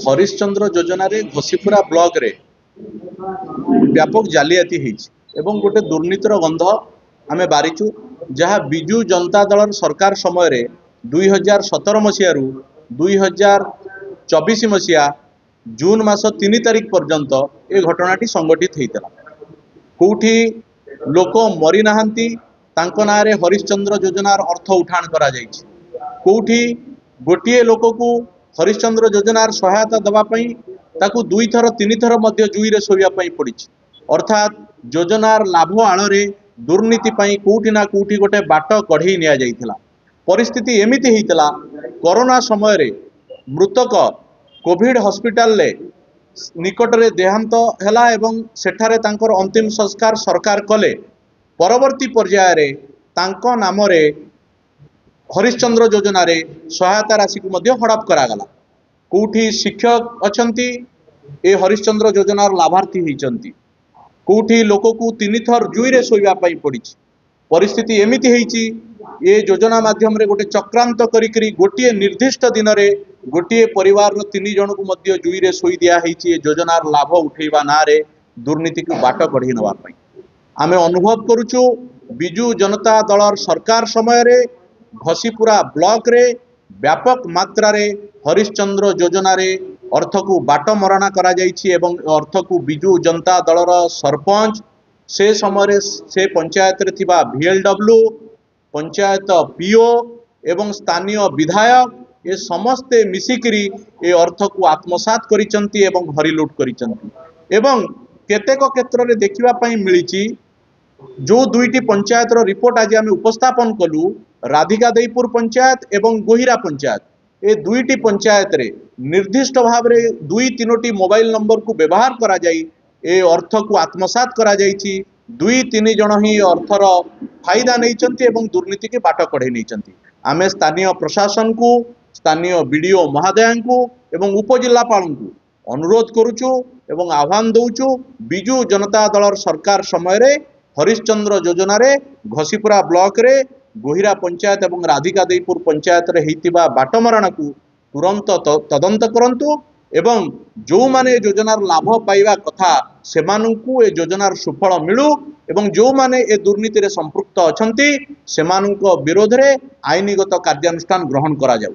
हरिश्चंद्र योजना रे घोषीपुरा ब्लॉक रे व्यापक जालियाती होती एवं गोटे दुर्नीतिर गंध आमे बारीचु जहाँ विजु जनता दल सरकार समय रे 2017 मसीह 2024 मसीहा जून मास 3 तारिख पर्यंत ए घटनाटी संगठित होता कौटी लोक मरी नाहांती तांको नारे हरिश्चंद्र योजनार अर्थ उठाण करा जायछि कौटी गोटे लोक को हरिश्चंद्र योजनार सहायता दवाई ताकू 2 थर 3 थर मध्य जुई रे सोया पड़ी अर्थात योजनार लाभ आड़े दुर्नीति कौटी ना कौटी गोटे बाट कढ़ई निया जाइथिला। परिस्थिति एमिति होइतिला कोरोना समय रे मृतक कोविड हॉस्पिटल ले निकट रे देहांत हैला एवं सेठारे तांकर अंतिम संस्कार सरकार कले परवर्ती पर्याय रे तांको नाम रे हरिश्चंद्र योजना रे सहायता राशि को मध्य हड़प करागला कौटी शिक्षक अछंती ए हरिश्चंद्र योजनार लाभार्थी होइचंती कौटी लोक को 3 थर जुई रे सोया पड़ी परिस्थिति एमिति होइची ए योजना माध्यम रे गोटे चक्रांत करी गोटे निर्दिष्ट दिन रे गोटे परिवार रो 3 जन को मध्य जुई रे सोई दिया होइची ए योजनार लाभ उठेबा ना रे दुर्नीति को बाट कढ़ी नवा पई आमे अनुभव करूछु विजु जनता दलर सरकार समय रे घसीपुरा ब्लॉक रे व्यापक मात्रा रे हरिश्चंद्र योजना रे अर्थ को बाट मरणा करा जाइछि एवं अर्थ को विजु जनता दलर सरपंच से समय से पंचायत रे थिबा VLW पंचायत पीओ एवं स्थानीय विधायक ये समस्ते मिसिकरी ए अर्थ को आत्मसात करिसंती एवं हरिलुट करिसंती एवं केतेक क्षेत्र रे देखिबा पई मिलिछि जो दुईटी पंचायत रो रिपोर्ट आज आम उपस्थापन कलु राधिका देईपुर पंचायत एवं गोहिरा पंचायत ए दुईटी पंचायत रे निर्दिष्ट भाव रे 2-3टी मोबाइल नंबर को व्यवहार करा जाई ए अर्थ को आत्मसात करा जाइछि 2-3 जन ही अर्थर फायदा नैचंती एवं दुर्नीति के बाट कढ़े नैचंती आमे स्थानीय प्रशासन को स्थानीय बीडीओ महोदय को एवं उपजिल्लापाल को अनुरोध करुचु एवं आह्वान दउचु विजु जनता दलर सरकार समय रे हरिश्चंद्र योजना रे घसीपुरा ब्लॉक रे गोहिरा पंचायत एवं राधिका देईपुर पंचायत रे हेतिबा बाटमरणा को तुरंत तदंत करंतु एवं जो माने योजनार लाभ पाइबा कथा सेमानंकु ए योजनार सुफल मिलू एवं जो माने ए दुर्नीति रे संपृक्त अछंती सेमानंक विरोध रे आईनीगत कार्यानुष्ठान ग्रहण करा जाऊ।